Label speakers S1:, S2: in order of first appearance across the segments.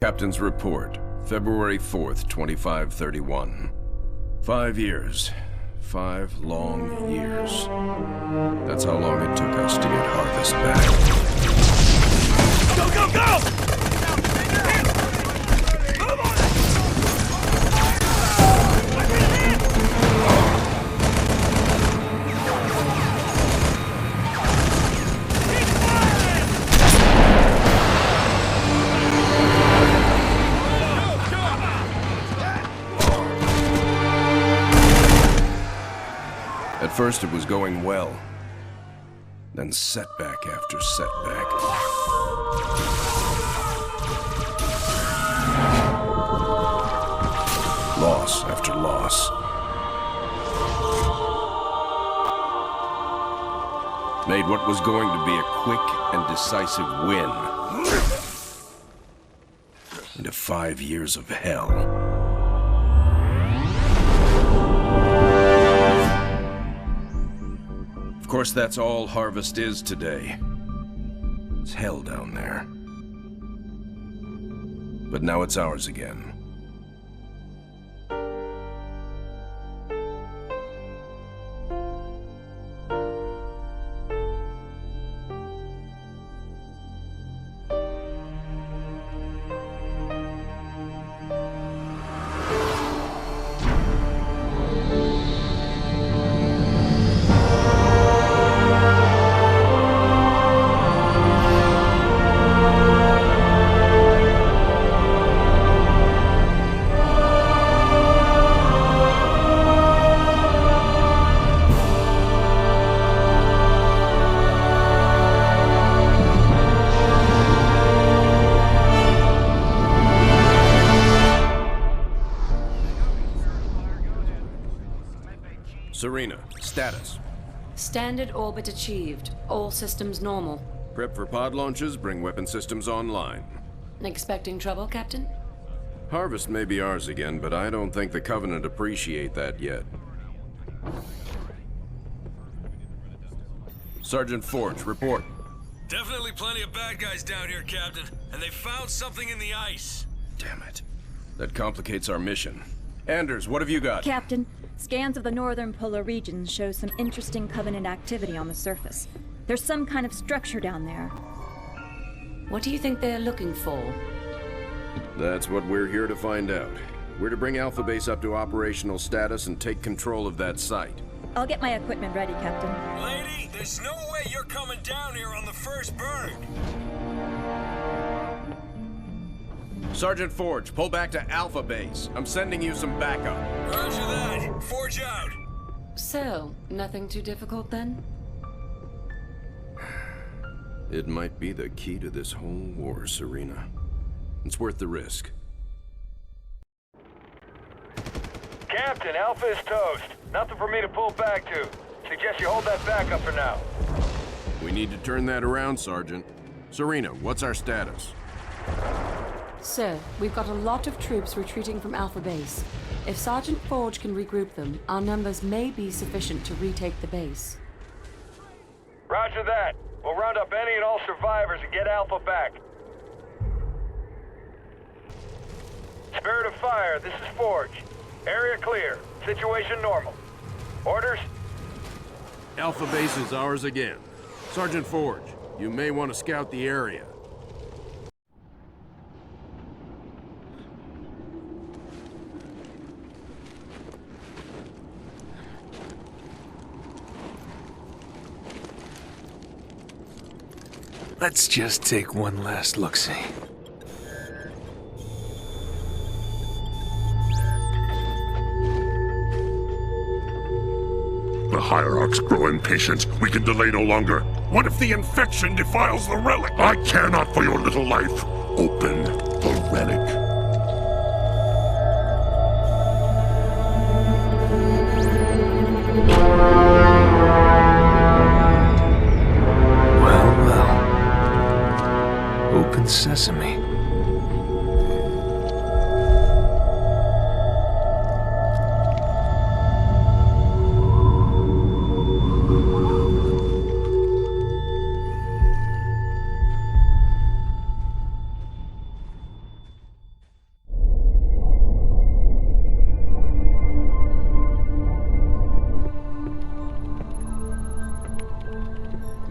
S1: Captain's report, February 4th, 2531. 5 years. 5 long years. That's how long it took us to get Harvest back.
S2: Go, go, go! Move on!
S1: At first it was going well, then setback after setback. Loss after loss. Made what was going to be a quick and decisive win into 5 years of hell. Of course, that's all Harvest is today. It's hell down there. But now it's ours again. Serena, status.
S3: Standard orbit achieved. All systems normal.
S1: Prep for pod launches, bring weapon systems online.
S3: Expecting trouble, Captain?
S1: Harvest may be ours again, but I don't think the Covenant appreciate that yet. Sergeant Forge, report.
S2: Definitely plenty of bad guys down here, Captain. And they found something in the ice.
S1: Damn it. That complicates our mission. Anders, what have you got?
S4: Captain, scans of the northern polar regions show some interesting Covenant activity on the surface. There's some kind of structure down there.
S3: What do you think they're looking for?
S1: That's what we're here to find out. We're to bring Alpha Base up to operational status and take control of that site.
S4: I'll get my equipment ready, Captain.
S2: Lady, there's no way you're coming down here on the first bird.
S1: Sergeant Forge, pull back to Alpha Base. I'm sending you some backup.
S2: Roger that. Forge out.
S3: So, nothing too difficult then?
S1: It might be the key to this whole war, Serena. It's worth the risk.
S5: Captain, Alpha is toast. Nothing for me to pull back to. Suggest you hold that backup for now.
S1: We need to turn that around, Sergeant. Serena, what's our status?
S3: Sir, we've got a lot of troops retreating from Alpha Base. If Sergeant Forge can regroup them, our numbers may be sufficient to retake the base.
S5: Roger that. We'll round up any and all survivors and get Alpha back. Spirit of Fire, this is Forge. Area clear. Situation normal. Orders?
S1: Alpha Base is ours again. Sergeant Forge, you may want to scout the area.
S6: Let's just take one last look-see.
S7: The Hierarchs grow impatient. We can delay no longer. What if the infection defiles the relic? I care not for your little life. Open the relic.
S6: Open sesame.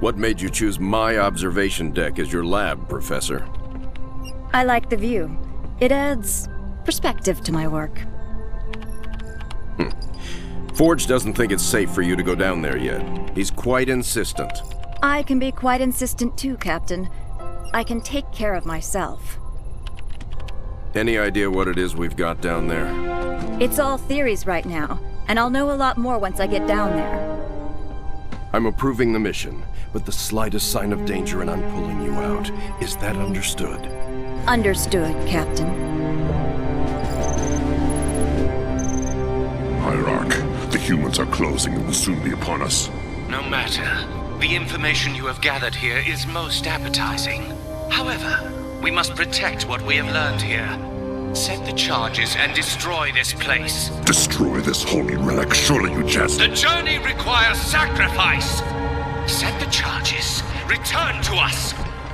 S1: What made you choose my observation deck as your lab, Professor?
S4: I like the view. It adds perspective to my work.
S1: Forge doesn't think it's safe for you to go down there yet. He's quite insistent.
S4: I can be quite insistent too, Captain. I can take care of myself.
S1: Any idea what it is we've got down there?
S4: It's all theories right now, and I'll know a lot more once I get down there.
S1: I'm approving the mission, but the slightest sign of danger and I'm pulling you out. Is that understood?
S4: Understood, Captain.
S7: Hierarch, the humans are closing and will soon be upon us.
S8: No matter. The information you have gathered here is most appetizing. However, we must protect what we have learned here. Set the charges and destroy this place.
S7: Destroy this holy relic, surely you jest.
S8: The journey requires sacrifice. Set the charges. Return to us.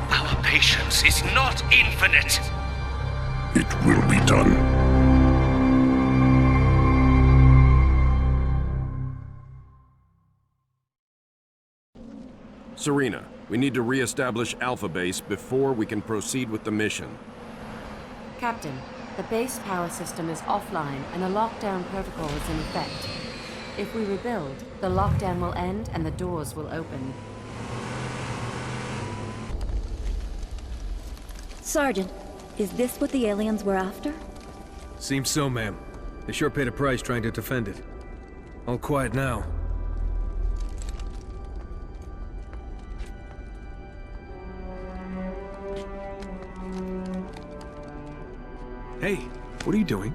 S8: Our patience is not infinite.
S7: It will be done.
S1: Serena, we need to re-establish Alpha Base before we can proceed with the mission.
S3: Captain, the base power system is offline and a lockdown protocol is in effect. If we rebuild, the lockdown will end and the doors will open.
S4: Sergeant, is this what the aliens were after?
S6: Seems so, ma'am. They sure paid a price trying to defend it. All quiet now. Hey, what are you doing?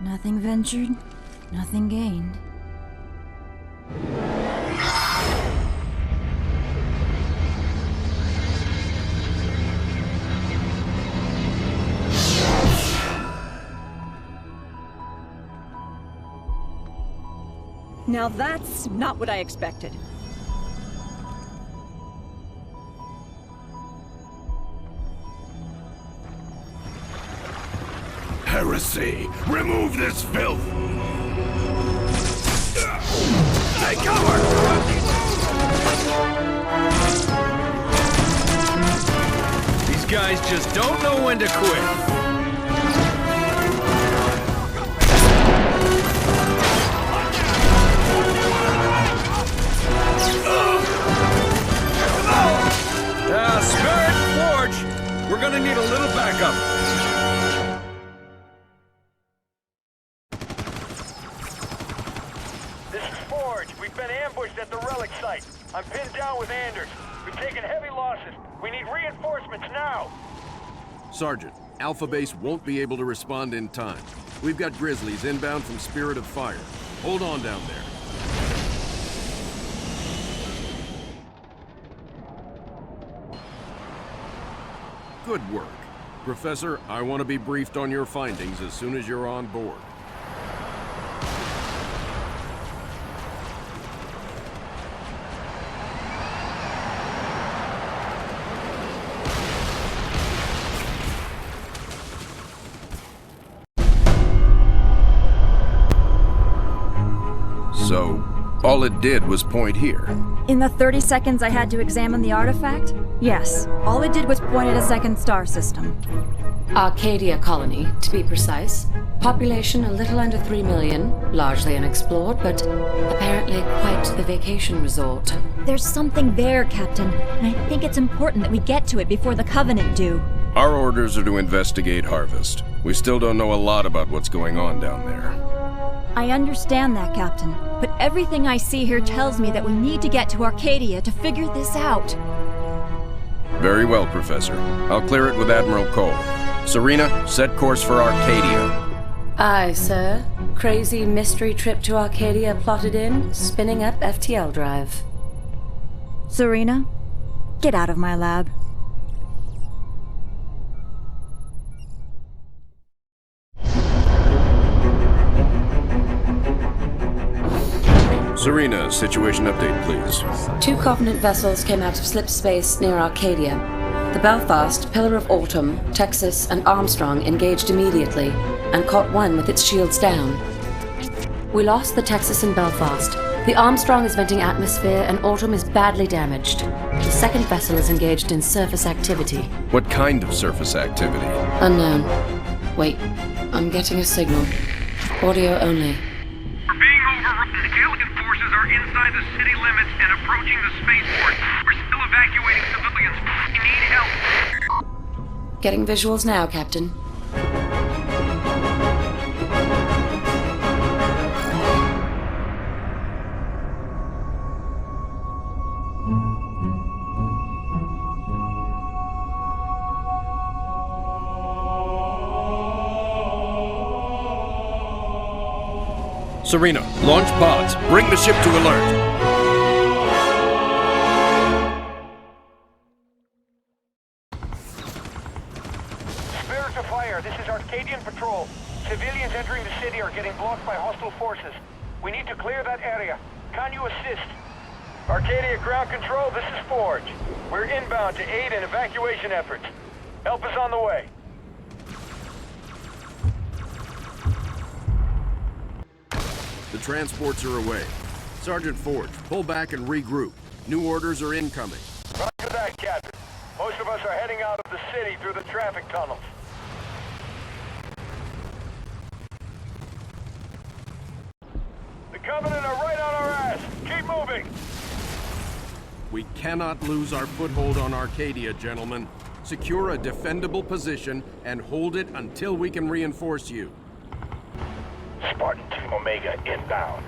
S4: Nothing ventured, nothing gained.
S9: Now that's not what I expected.
S7: Heresy! Remove this filth! Take cover!
S6: These guys just don't know when to quit.
S1: Spirit Forge! We're gonna need a little backup.
S5: This is Forge. We've been ambushed at the relic site. I'm pinned down with Anders. We've taken heavy losses. We need reinforcements now.
S1: Sergeant, Alpha Base won't be able to respond in time. We've got Grizzlies inbound from Spirit of Fire. Hold on down there. Good work. Professor, I want to be briefed on your findings as soon as you're on board. So, all it did was point here.
S4: In the 30 seconds I had to examine the artifact? Yes. All it did was point at a second star system.
S3: Arcadia colony, to be precise. Population a little under 3 million, largely unexplored, but apparently quite the vacation resort.
S4: There's something there, Captain, and I think it's important that we get to it before the Covenant do.
S1: Our orders are to investigate Harvest. We still don't know a lot about what's going on down there.
S4: I understand that, Captain, but everything I see here tells me that we need to get to Arcadia to figure this out.
S1: Very well, Professor. I'll clear it with Admiral Cole. Serena, set course for Arcadia.
S3: Aye, sir. Crazy mystery trip to Arcadia plotted in, spinning up FTL drive.
S4: Serena, get out of my lab.
S1: Serena, situation update, please.
S3: 2 Covenant vessels came out of slip space near Arcadia. The Belfast, Pillar of Autumn, Texas, and Armstrong engaged immediately and caught one with its shields down. We lost the Texas and Belfast, The Armstrong is venting atmosphere and Autumn is badly damaged. The second vessel is engaged in surface activity.
S1: What kind of surface activity?
S3: Unknown. Wait, I'm getting a signal. Audio only.
S5: We're being overrun. Alien forces are inside the city limits and approaching the spaceport. We're still evacuating civilians. We need help.
S3: Getting visuals now, Captain.
S1: Serena, launch pods. Bring the ship to alert.
S5: Spirit of fire, this is Arcadian Patrol. Civilians entering the city are getting blocked by hostile forces. We need to clear that area. Can you assist? Arcadia ground control, this is Forge. We're inbound to aid in evacuation efforts. Help is on the way.
S1: The transports are away. Sergeant Forge, pull back and regroup. New orders are incoming.
S5: Roger that, Captain. Most of us are heading out of the city through the traffic tunnels. The Covenant are right on our ass. Keep moving.
S1: We cannot lose our foothold on Arcadia, gentlemen. Secure a defendable position and hold it until we can reinforce you.
S5: Spartan Team Omega inbound.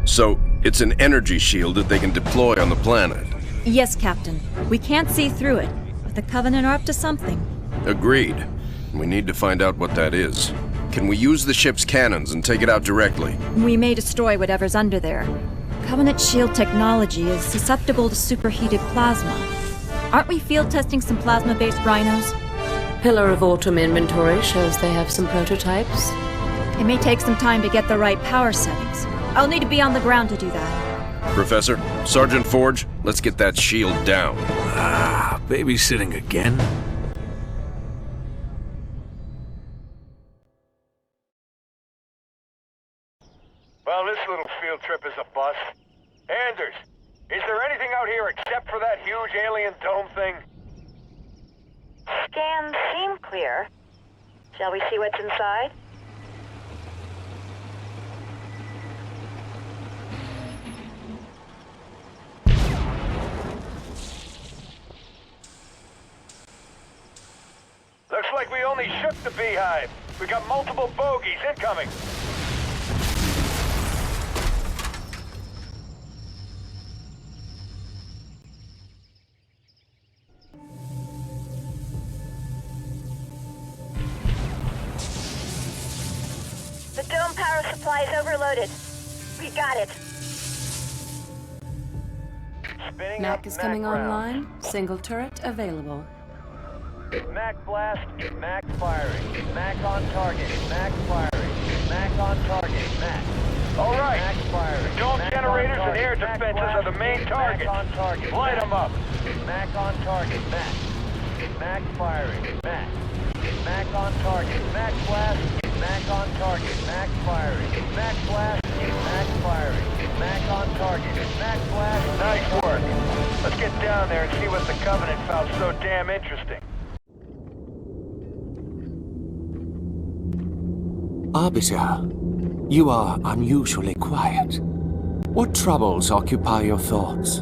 S1: So, it's an energy shield that they can deploy on the planet.
S4: Yes, Captain. We can't see through it, but the Covenant are up to something.
S1: Agreed. We need to find out what that is. Can we use the ship's cannons and take it out directly?
S4: We may destroy whatever's under there. Covenant shield technology is susceptible to superheated plasma. Aren't we field testing some plasma-based rhinos?
S3: Pillar of Autumn inventory shows they have some prototypes.
S4: It may take some time to get the right power settings. I'll need to be on the ground to do that.
S1: Professor, Sergeant Forge, let's get that shield down.
S6: Babysitting again?
S5: Well, this little field trip is a bust. Anders, is there anything out here except for that huge alien dome thing?
S10: Scans seem clear. Shall we see what's inside?
S5: Looks like we only shook the beehive. We got multiple bogies incoming.
S10: The dome power supply is overloaded. We got it.
S5: Spinning
S3: Mac
S5: up,
S3: is coming
S5: round.
S3: online. Single turret available.
S5: Mac blast, Mac firing. Mac on target, Mac firing. Mac on target, Mac. All right. Mac firing. Dome Mac generators and air defenses are the main targets. Mac on target. Light them up. Mac on target, Mac. Mac firing, Mac. Mac on target, Mac blast. Mac on target, Mac firing. Mac blast, Mac firing. Mac on target, Mac blast. Nice work. Let's get down there and see what the Covenant found so damn interesting.
S11: Arbiter, you are unusually quiet. What troubles occupy your thoughts?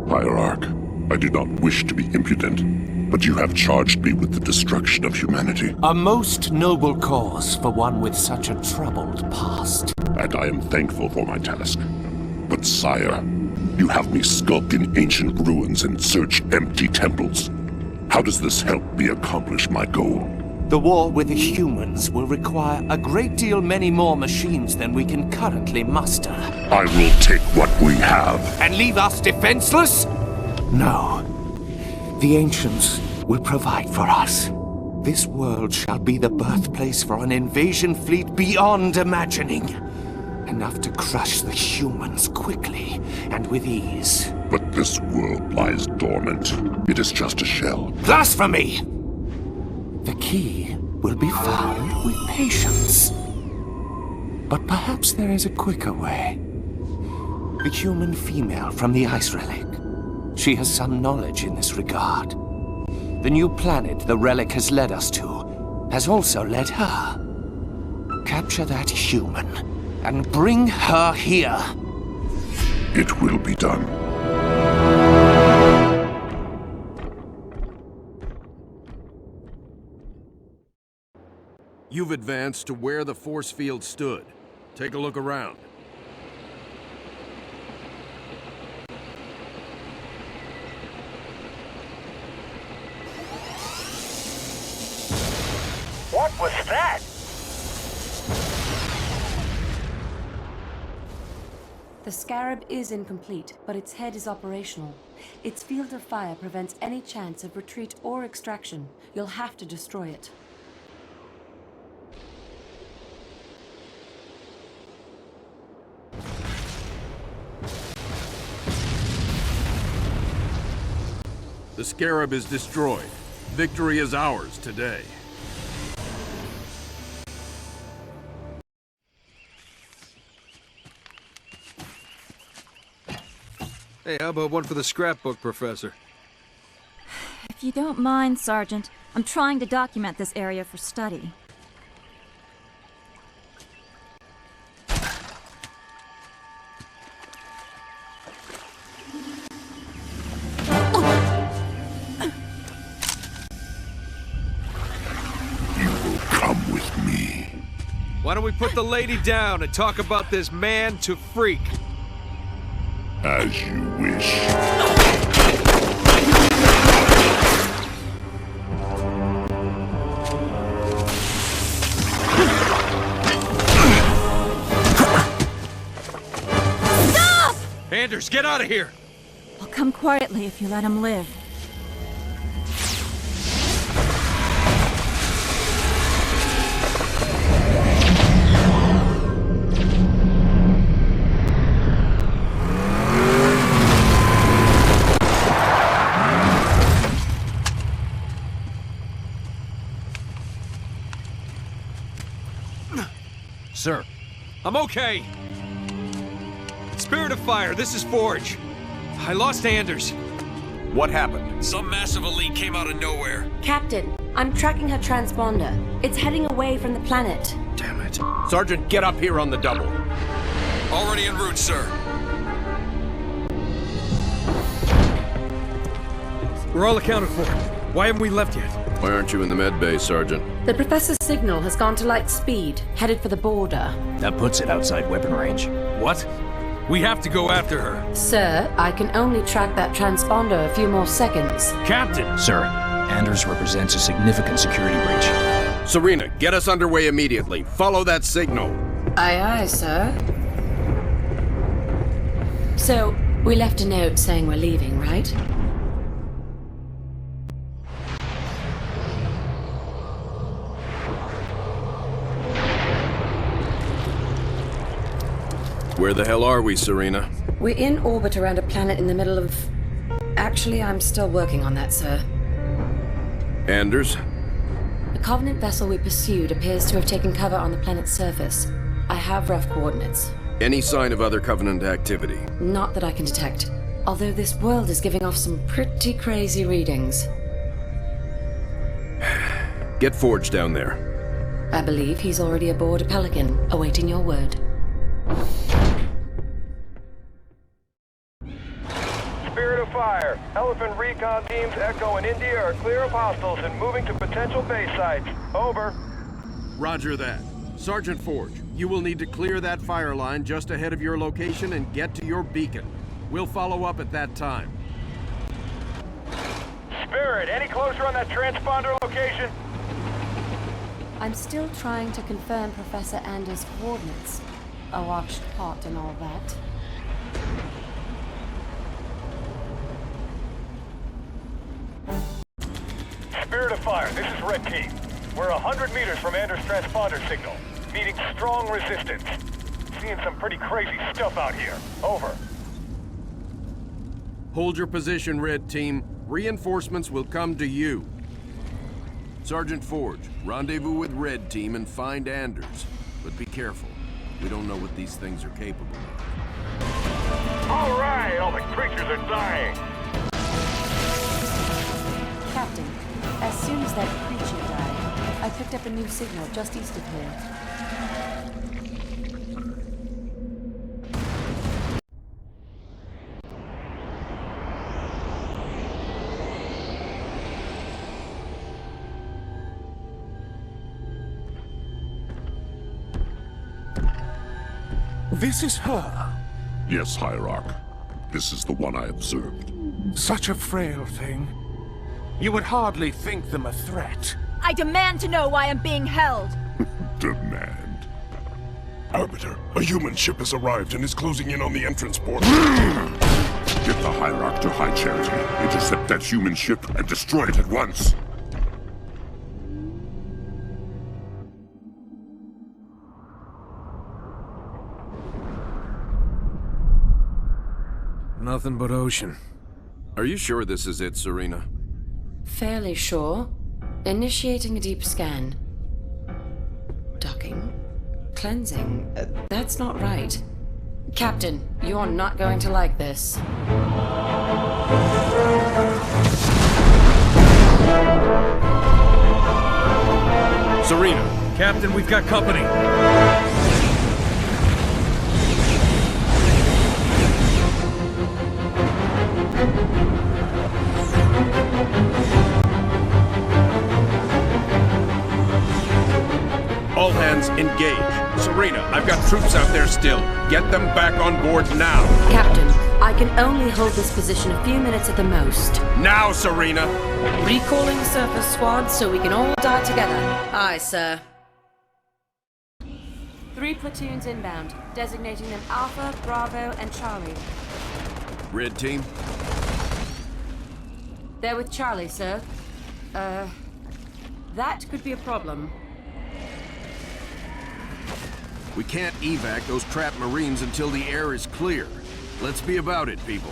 S7: Hierarch, I do not wish to be impudent, but you have charged me with the destruction of humanity.
S11: A most noble cause for one with such a troubled past.
S7: And I am thankful for my task. But sire, you have me skulk in ancient ruins and search empty temples. How does this help me accomplish my goal?
S11: The war with the humans will require a great deal many more machines than we can currently muster.
S7: I will take what we have.
S11: And leave us defenseless? No. The ancients will provide for us. This world shall be the birthplace for an invasion fleet beyond imagining. Enough to crush the humans quickly and with ease.
S7: But this world lies dormant. It is just a shell.
S11: Blasphemy! The key will be found with patience. But perhaps there is a quicker way. The human female from the ice relic. She has some knowledge in this regard. The new planet the relic has led us to has also led her. Capture that human and bring her here.
S7: It will be done.
S1: You've advanced to where the force field stood. Take a look around.
S5: What was that?
S3: The Scarab is incomplete, but its head is operational. Its field of fire prevents any chance of retreat or extraction. You'll have to destroy it.
S1: The Scarab is destroyed. Victory is ours today.
S6: Hey, how about one for the scrapbook, Professor?
S4: If you don't mind, Sergeant, I'm trying to document this area for study.
S6: Why don't we put the lady down and talk about this man to freak?
S7: As you wish.
S4: Stop!
S6: Anders, get out of here!
S4: I'll come quietly if you let him live.
S6: Sir. I'm okay. Spirit of Fire, this is Forge. I lost Anders.
S1: What happened?
S2: Some massive elite came out of nowhere.
S3: Captain, I'm tracking her transponder. It's heading away from the planet.
S1: Damn it. Sergeant, get up here on the double.
S2: Already en route, sir.
S6: We're all accounted for. Why haven't we left yet?
S1: Why aren't you in the med bay, Sergeant?
S3: The Professor's signal has gone to light speed, headed for the border.
S12: That puts it outside weapon range.
S6: What? We have to go after her.
S3: Sir, I can only track that transponder a few more seconds.
S6: Captain!
S12: Sir, Anders represents a significant security breach.
S1: Serena, get us underway immediately. Follow that signal.
S3: Aye, aye, sir. So, we left a note saying we're leaving, right?
S1: Where the hell are we, Serena?
S3: We're in orbit around a planet in the middle of... Actually, I'm still working on that, sir.
S1: Anders?
S3: The Covenant vessel we pursued appears to have taken cover on the planet's surface. I have rough coordinates.
S1: Any sign of other Covenant activity?
S3: Not that I can detect. Although this world is giving off some pretty crazy readings.
S1: Get Forge down there.
S3: I believe he's already aboard a Pelican, awaiting your word.
S5: Spirit of Fire. Elephant recon teams Echo and India are clear of hostiles and moving to potential base sites. Over.
S1: Roger that. Sergeant Forge, you will need to clear that fire line just ahead of your location and get to your beacon. We'll follow up at that time.
S5: Spirit, any closer on that transponder location?
S3: I'm still trying to confirm Professor Anders' coordinates. A watched pot and all that.
S5: Spirit of Fire, this is Red Team. We're 100 meters from Anders' transponder signal, meeting strong resistance. Seeing some pretty crazy stuff out here. Over.
S1: Hold your position, Red Team. Reinforcements will come to you. Sergeant Forge, rendezvous with Red Team and find Anders. But be careful. We don't know what these things are capable of.
S5: All right, all the creatures are dying.
S3: Captain, as soon as that creature died, I picked up a new signal just east of here.
S11: This is her.
S7: Yes, Hierarch. This is the one I observed.
S11: Such a frail thing. You would hardly think them a threat.
S4: I demand to know why I'm being held.
S7: Demand.
S13: Arbiter, a human ship has arrived and is closing in on the entrance port.
S7: Get the Hierarch to High Charity, intercept that human ship, and destroy it at once.
S6: Nothing but ocean.
S1: Are you sure this is it, Serena?
S3: Fairly sure. Initiating a deep scan. Docking. Cleansing. That's not right. Captain, you're not going to like this.
S1: Serena!
S6: Captain, we've got company.
S1: All hands engage. Serena, I've got troops out there still. Get them back on board now.
S3: Captain, I can only hold this position a few minutes at the most.
S1: Now, Serena!
S3: Recalling surface squad so we can all die together. Aye, sir. 3 platoons inbound, designating them Alpha, Bravo, and Charlie.
S1: Red Team?
S3: They're with Charlie, sir. That could be a problem.
S1: We can't evac those trapped Marines until the air is clear. Let's be about it, people.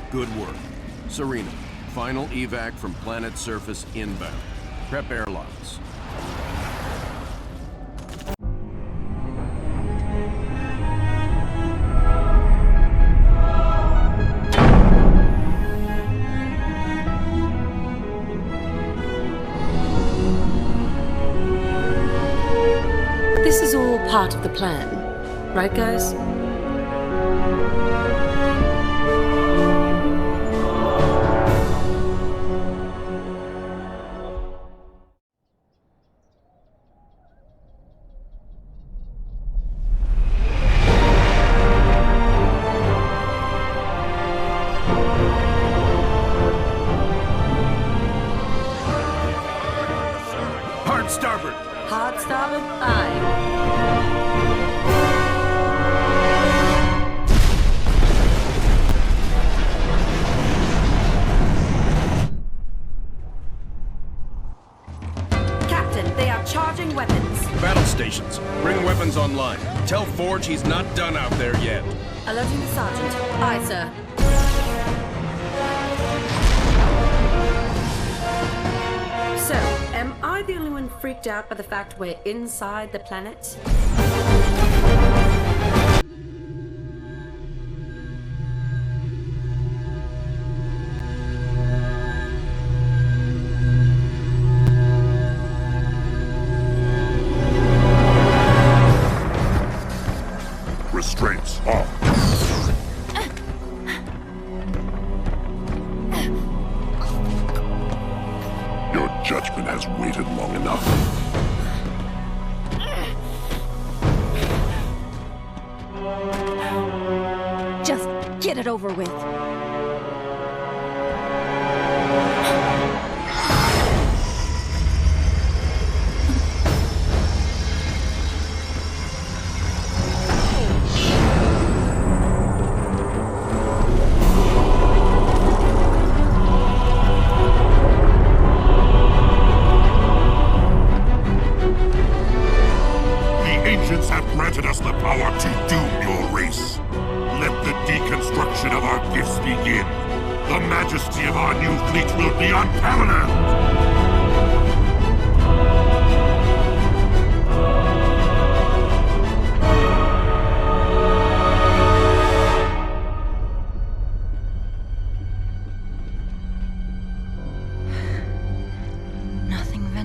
S1: Good work. Serena, final evac from planet surface inbound. Prep airlocks.
S3: This is all part of the plan, right, guys?
S1: Hard starboard!
S3: Hard starboard? Aye. Captain, they are charging weapons.
S1: Battle stations, bring weapons online. Tell Forge he's not done out there yet.
S3: Alerting the sergeant. Aye, sir. So, am I the only one freaked out by the fact we're inside the planet?
S7: Restraints off. Your judgment has waited long enough.
S4: Just get it over with.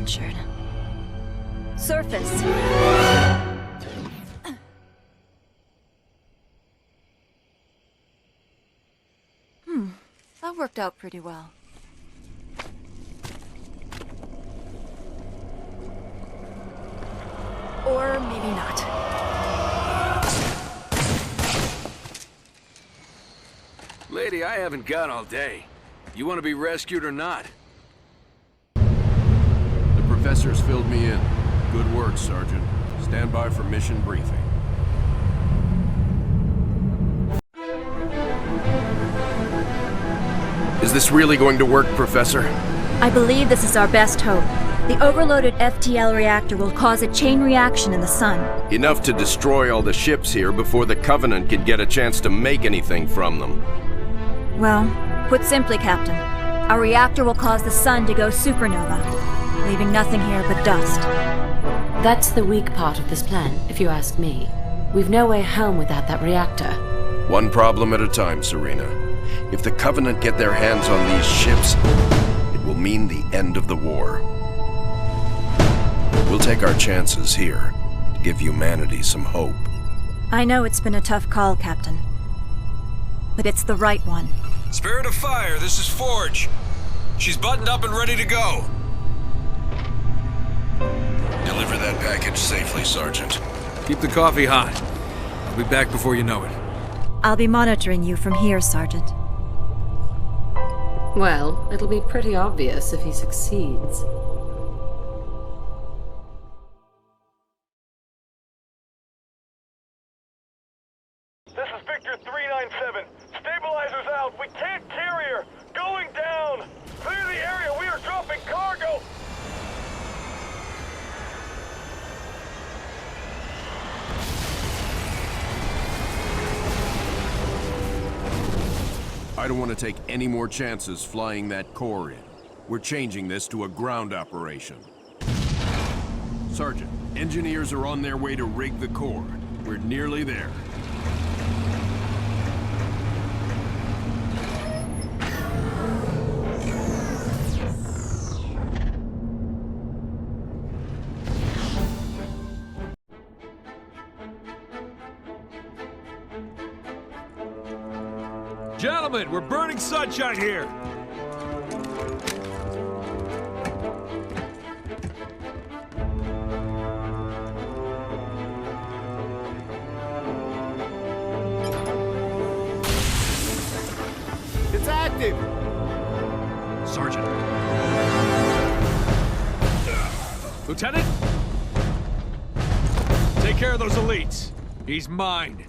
S4: captured. Surface. That worked out pretty well. Or maybe not.
S6: Lady, I haven't got all day. You want to be rescued or not?
S1: The professor's filled me in. Good work, Sergeant. Stand by for mission briefing. Is this really going to work, Professor?
S4: I believe this is our best hope. The overloaded FTL reactor will cause a chain reaction in the sun.
S1: Enough to destroy all the ships here before the Covenant can get a chance to make anything from them.
S4: Well, put simply, Captain, our reactor will cause the sun to go supernova, leaving nothing here but dust.
S3: That's the weak part of this plan, if you ask me. We've no way home without that reactor.
S1: One problem at a time, Serena. If the Covenant get their hands on these ships, it will mean the end of the war. We'll take our chances here to give humanity some hope.
S4: I know it's been a tough call, Captain. But it's the right one.
S2: Spirit of Fire, this is Forge. She's buttoned up and ready to go.
S1: Deliver that package safely, Sergeant.
S6: Keep the coffee hot. I'll be back before you know it.
S4: I'll be monitoring you from here, Sergeant.
S3: Well, it'll be pretty obvious if he succeeds.
S5: This is Victor 397. Stabilizers out. We can't carry her. Going down. Clear the area. We are dropping cargo.
S1: I don't want to take any more chances flying that core in. We're changing this to a ground operation. Sergeant, engineers are on their way to rig the core. We're nearly there.
S2: Gentlemen, we're burning sunshine here.
S1: It's active!
S2: Sergeant. Lieutenant? Take care of those elites. He's mine.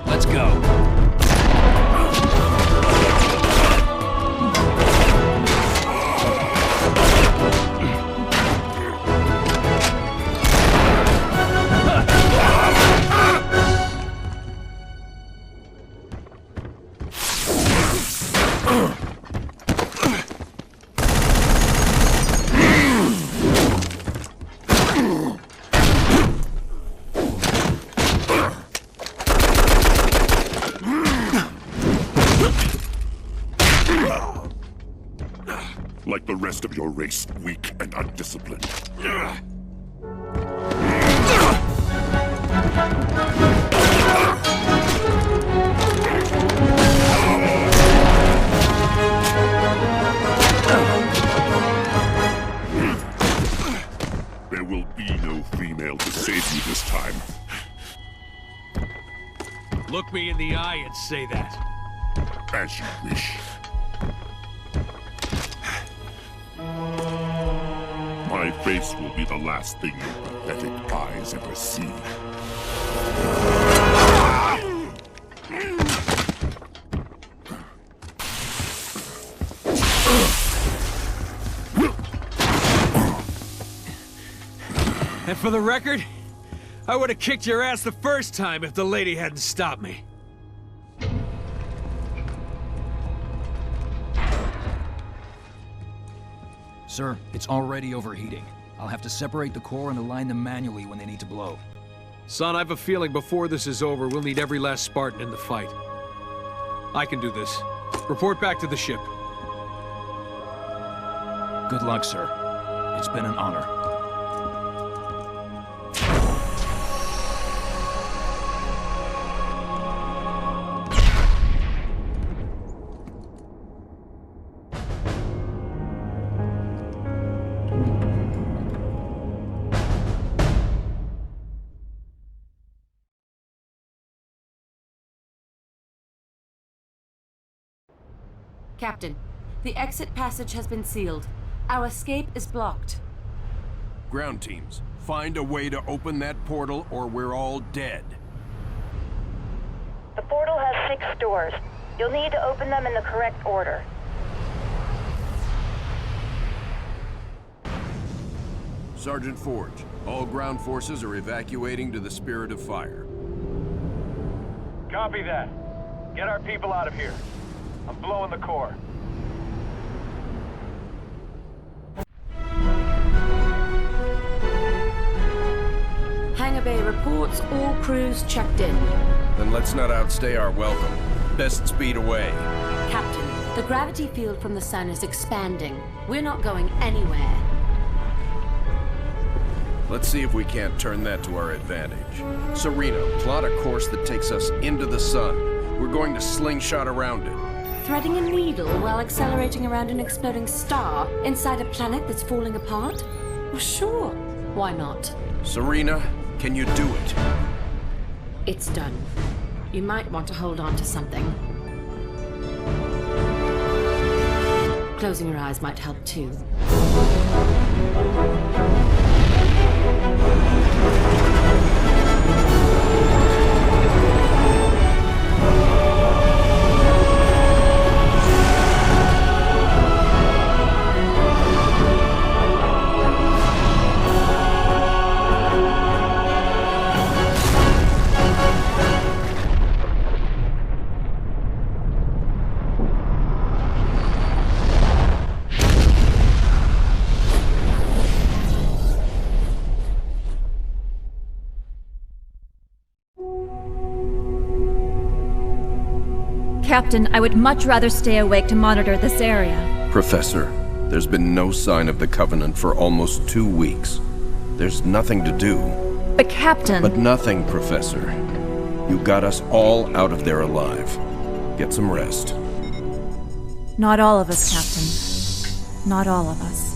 S12: Let's go.
S7: Like the rest of your race, weak and undisciplined. There will be no female to save you this time.
S2: Look me in the eye and say that.
S7: As you wish. My face will be the last thing your pathetic eyes ever see.
S2: And for the record, I would have kicked your ass the first time if the lady hadn't stopped me.
S12: Sir, it's already overheating. I'll have to separate the core and align them manually when they need to blow.
S2: Son, I have a feeling before this is over, we'll need every last Spartan in the fight. I can do this. Report back to the ship.
S12: Good luck, sir. It's been an honor.
S3: Captain, the exit passage has been sealed. Our escape is blocked.
S1: Ground teams, find a way to open that portal or we're all dead.
S10: The portal has 6 doors. You'll need to open them in the correct order.
S1: Sergeant Forge, all ground forces are evacuating to the Spirit of Fire.
S5: Copy that. Get our people out of here. I'm blowing the core.
S3: Hangar Bay reports all crews checked in.
S1: Then let's not outstay our welcome. Best speed away.
S3: Captain, the gravity field from the sun is expanding. We're not going anywhere.
S1: Let's see if we can't turn that to our advantage. Serena, plot a course that takes us into the sun. We're going to slingshot around it.
S3: Threading a needle while accelerating around an exploding star inside a planet that's falling apart? Well, sure. Why not?
S1: Serena, can you do it?
S3: It's done. You might want to hold on to something. Closing your eyes might help too.
S4: Captain, I would much rather stay awake to monitor this area.
S1: Professor, there's been no sign of the Covenant for almost 2 weeks. There's nothing to do.
S4: But Captain...
S1: But nothing, Professor. You got us all out of there alive. Get some rest.
S4: Not all of us, Captain. Not all of us.